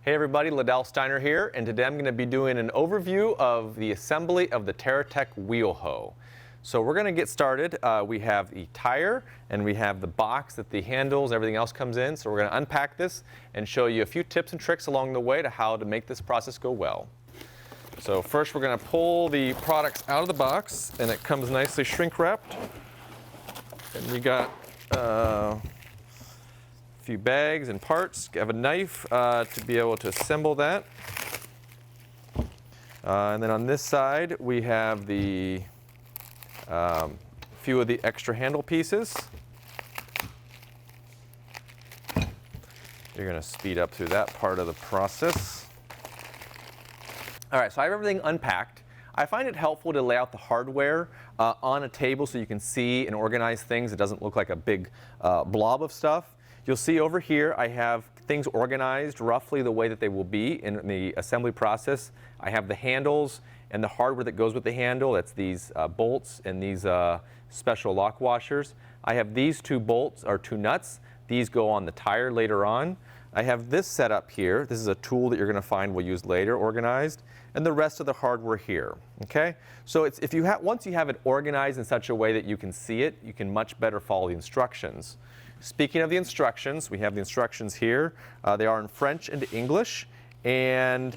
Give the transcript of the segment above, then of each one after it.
Hey everybody, Lydell Steiner here, and today I'm going to be doing an overview of the assembly of the Terrateck wheel hoe. So we're going to get started. We have the tire and we have the box that the handles and everything else comes in. So we're going to unpack this and show you a few tips and tricks along the way to how to make this process go well. So first we're going to pull the products out of the box, and it comes nicely shrink wrapped. And we got few bags and parts. You have a knife to be able to assemble that. And then on this side we have the few of the extra handle pieces. You're going to speed up through that part of the process. All right, so I have everything unpacked. I find it helpful to lay out the hardware on a table so you can see and organize things. It doesn't look like a big blob of stuff. You'll see over here I have things organized roughly the way that they will be in the assembly process. I have the handles and the hardware that goes with the handle. That's these bolts and these special lock washers. I have these two bolts, or two nuts. These go on the tire later on. I have this set up here. This is a tool that you're going to find we'll use later, organized, and the rest of the hardware here. Okay? So it's, once you have it organized in such a way that you can see it, you can much better follow the instructions. Speaking of the instructions, we have the instructions here. They are in French and English, and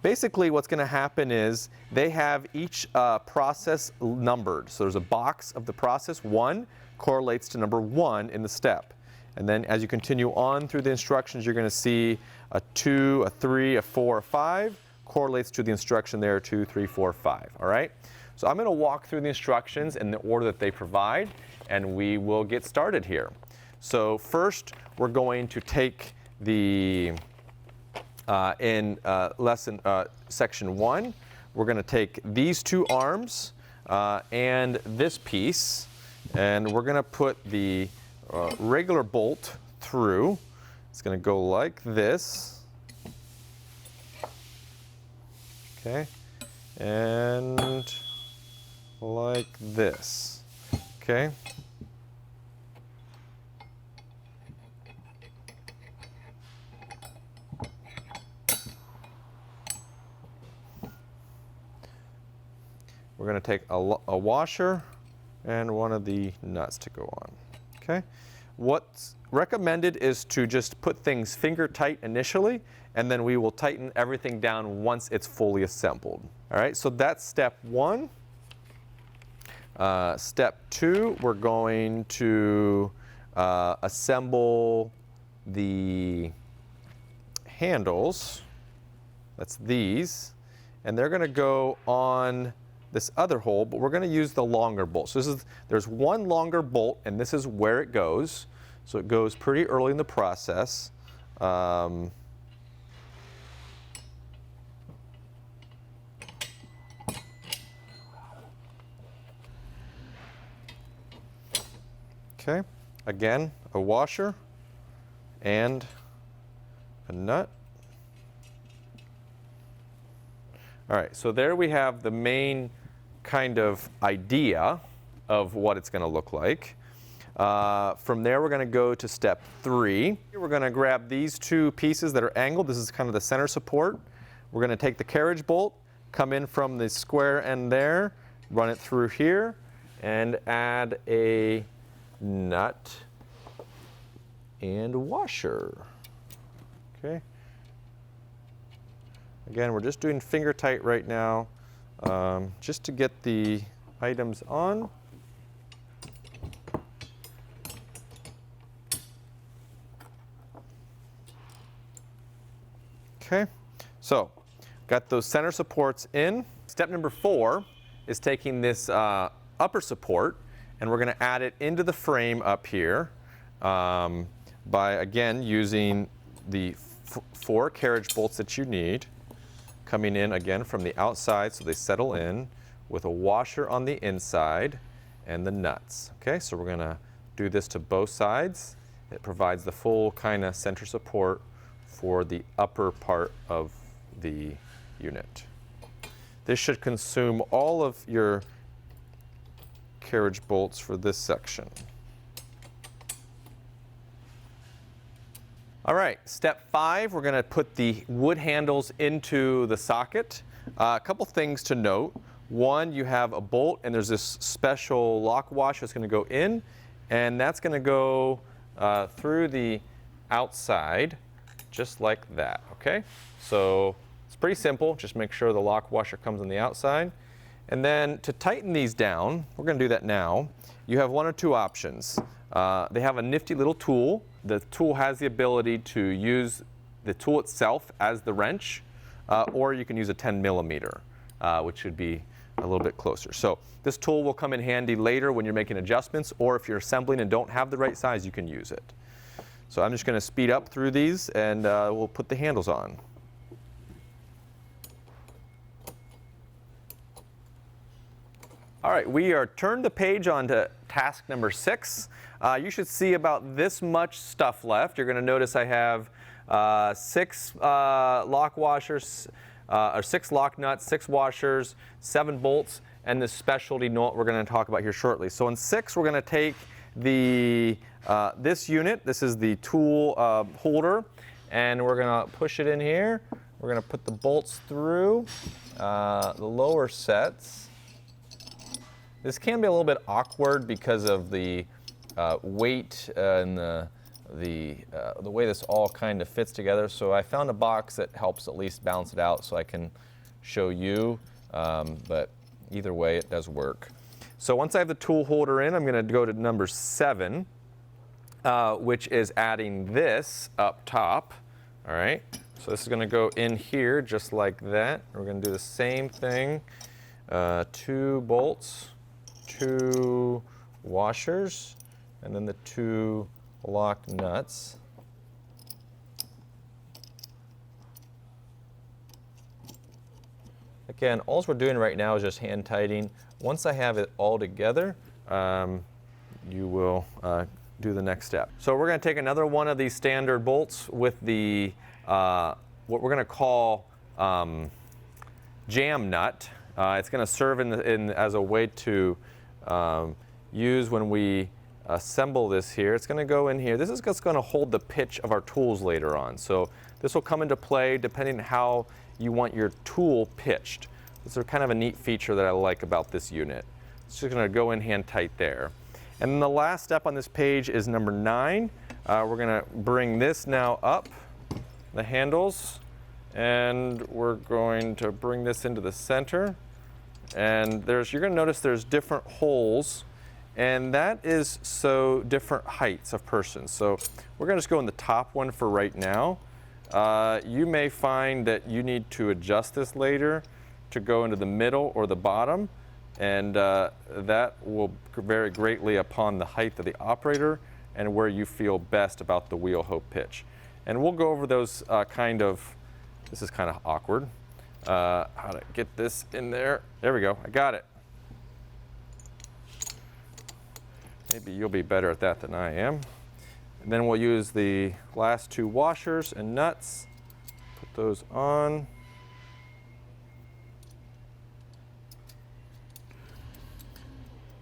basically what's going to happen is they have each process numbered. So there's a box of the process. 1 correlates to number 1 in the step. And then as you continue on through the instructions, you're going to see a 2, a 3, a 4, a 5 correlates to the instruction there, 2, 3, 4, 5. All right? So I'm going to walk through the instructions in the order that they provide, and we will get started here. So first, we're going to take the, section 1, we're going to take these two arms and this piece, and we're going to put the regular bolt through. It's going to go like this. Okay, and like this. Okay. We're going to take a washer and one of the nuts to go on. Okay. What's recommended is to just put things finger tight initially, and then we will tighten everything down once it's fully assembled. All right, so that's step 1. Step 2, we're going to assemble the handles. That's these, and they're going to go on this other hole, but we're going to use the longer bolt. So there's one longer bolt, and this is where it goes. So it goes pretty early in the process. Okay, again, a washer and a nut. All right, so there we have the main kind of idea of what it's going to look like. From there, we're going to go to step 3. We're going to grab these two pieces that are angled. This is kind of the center support. We're going to take the carriage bolt, come in from the square end there, run it through here, and add a nut and washer. Okay. Again, we're just doing finger tight right now, just to get the items on. Okay, so got those center supports in. Step number 4 is taking this upper support, and we're going to add it into the frame up here by, again, using the 4 carriage bolts that you need, coming in again from the outside so they settle in, with a washer on the inside and the nuts. Okay, so we're going to do this to both sides. It provides the full kind of center support for the upper part of the unit. This should consume all of your carriage bolts for this section. All right, step 5, we're going to put the wood handles into the socket. A couple things to note. One, you have a bolt and there's this special lock wash that's going to go in, and that's going to go through the outside just like that, okay? So it's pretty simple, just make sure the lock washer comes on the outside. And then to tighten these down, we're going to do that now, you have one or two options. They have a nifty little tool. The tool has the ability to use the tool itself as the wrench, or you can use a 10 millimeter, which should be a little bit closer. So this tool will come in handy later when you're making adjustments, or if you're assembling and don't have the right size, you can use it. So I'm just going to speed up through these, and we'll put the handles on. All right, we are turned the page on to task number 6. You should see about this much stuff left. You're going to notice I have 6 lock washers, or 6 lock nuts, 6 washers, 7 bolts, and this specialty nut we're going to talk about here shortly. So in 6, we're going to take the this unit. This is the tool holder, and we're going to push it in here. We're going to put the bolts through the lower sets. This can be a little bit awkward because of the weight and the way this all kind of fits together. So I found a box that helps at least balance it out so I can show you, but either way it does work. So once I have the tool holder in, I'm going to go to number 7, which is adding this up top. All right, so this is going to go in here just like that. We're going to do the same thing, 2 bolts, 2 washers, and then the 2 lock nuts. Again, all we're doing right now is just hand tightening. Once I have it all together, you will do the next step. So we're going to take another one of these standard bolts with the what we're going to call jam nut. It's going to serve as a way to use when we assemble this here. It's going to go in here. This is just going to hold the pitch of our tools later on. So this will come into play depending on how you want your tool pitched. This is kind of a neat feature that I like about this unit. It's just going to go in hand tight there. And then the last step on this page is number 9. We're going to bring this now up, the handles, and we're going to bring this into the center. And you're going to notice there's different holes, and that is so different heights of persons. So we're going to just go in the top one for right now. You may find that you need to adjust this later to go into the middle or the bottom, and that will vary greatly upon the height of the operator and where you feel best about the wheel hoe pitch. And we'll go over those this is kind of awkward. How to get this in there. There we go, I got it. Maybe you'll be better at that than I am. And then we'll use the last 2 washers and nuts, put those on.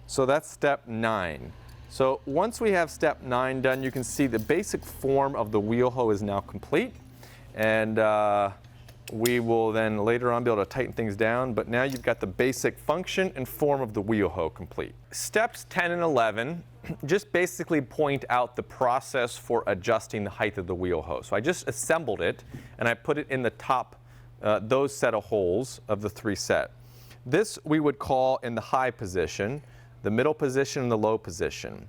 So that's step 9. So once we have step 9 done, you can see the basic form of the wheel hoe is now complete. And we will then later on be able to tighten things down, but now you've got the basic function and form of the wheel hoe complete. Steps 10 and 11 just basically point out the process for adjusting the height of the wheel hoe. So I just assembled it and I put it in the top, those set of holes of the 3 set. This we would call in the high position, the middle position, and the low position.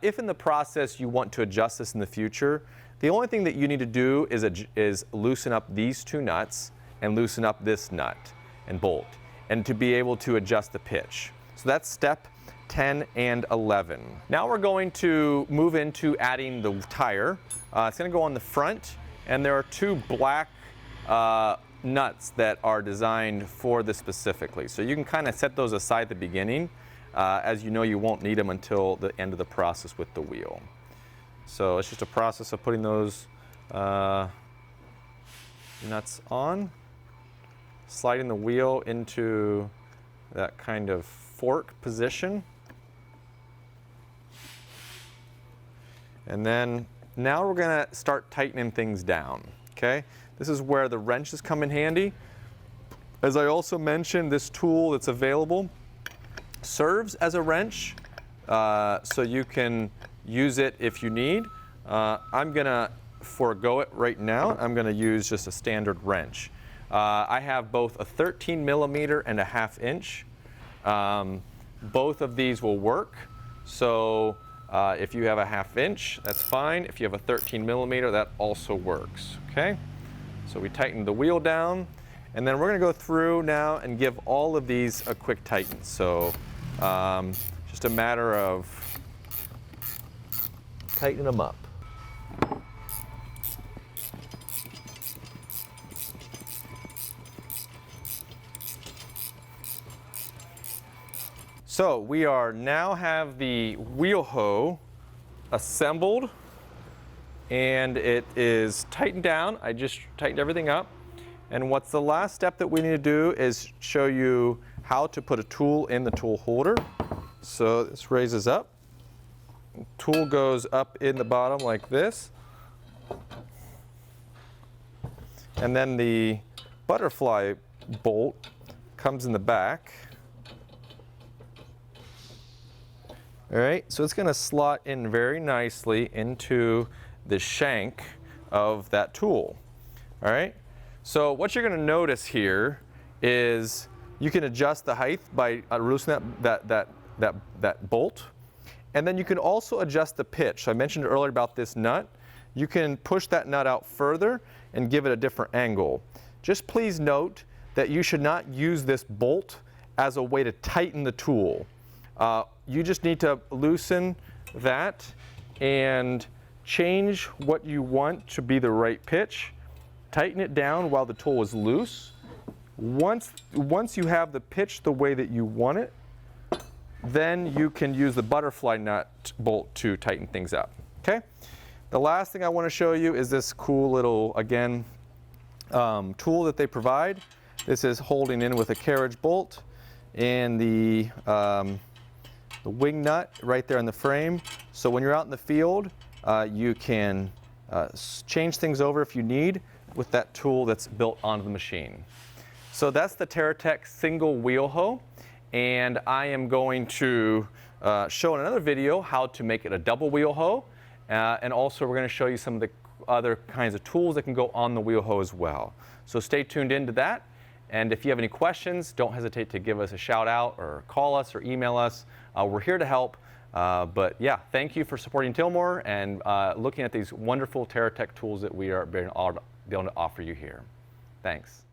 If in the process you want to adjust this in the future, the only thing that you need to do is loosen up these 2 nuts and loosen up this nut and bolt, and to be able to adjust the pitch. So that's step 10 and 11. Now we're going to move into adding the tire. It's going to go on the front, and there are 2 black nuts that are designed for this specifically. So you can kind of set those aside at the beginning. As you know, you won't need them until the end of the process with the wheel. So it's just a process of putting those nuts on, sliding the wheel into that kind of fork position, and then now we're going to start tightening things down. Okay, this is where the wrenches come in handy. As I also mentioned, this tool that's available serves as a wrench, so you can use it if you need. I'm going to forego it right now. I'm going to use just a standard wrench. I have both a 13 millimeter and a 1/2 inch. Both of these will work. So if you have a 1/2 inch, that's fine. If you have a 13 millimeter, that also works. Okay? So we tighten the wheel down, and then we're going to go through now and give all of these a quick tighten. So just a matter of tightening them up. So we are now have the wheel hoe assembled, and it is tightened down. I just tightened everything up. And what's the last step that we need to do is show you how to put a tool in the tool holder. So this raises up. Tool goes up in the bottom like this. And then the butterfly bolt comes in the back. All right, so it's going to slot in very nicely into the shank of that tool. All right, so what you're going to notice here is you can adjust the height by loosening that bolt, and then you can also adjust the pitch. So I mentioned earlier about this nut. You can push that nut out further and give it a different angle. Just please note that you should not use this bolt as a way to tighten the tool. You just need to loosen that and change what you want to be the right pitch. Tighten it down while the tool is loose. Once you have the pitch the way that you want it, then you can use the butterfly nut bolt to tighten things up. Okay? The last thing I want to show you is this cool little, again, tool that they provide. This is holding in with a carriage bolt and the wing nut right there in the frame. So when you're out in the field, you can change things over if you need with that tool that's built onto the machine. So that's the Terrateck single wheel hoe, and I am going to show in another video how to make it a double wheel hoe, and also we're going to show you some of the other kinds of tools that can go on the wheel hoe as well. So stay tuned into that. And if you have any questions, don't hesitate to give us a shout out or call us or email us. We're here to help. But yeah, thank you for supporting Tilmor and looking at these wonderful Terrateck tools that we are being able to offer you here. Thanks.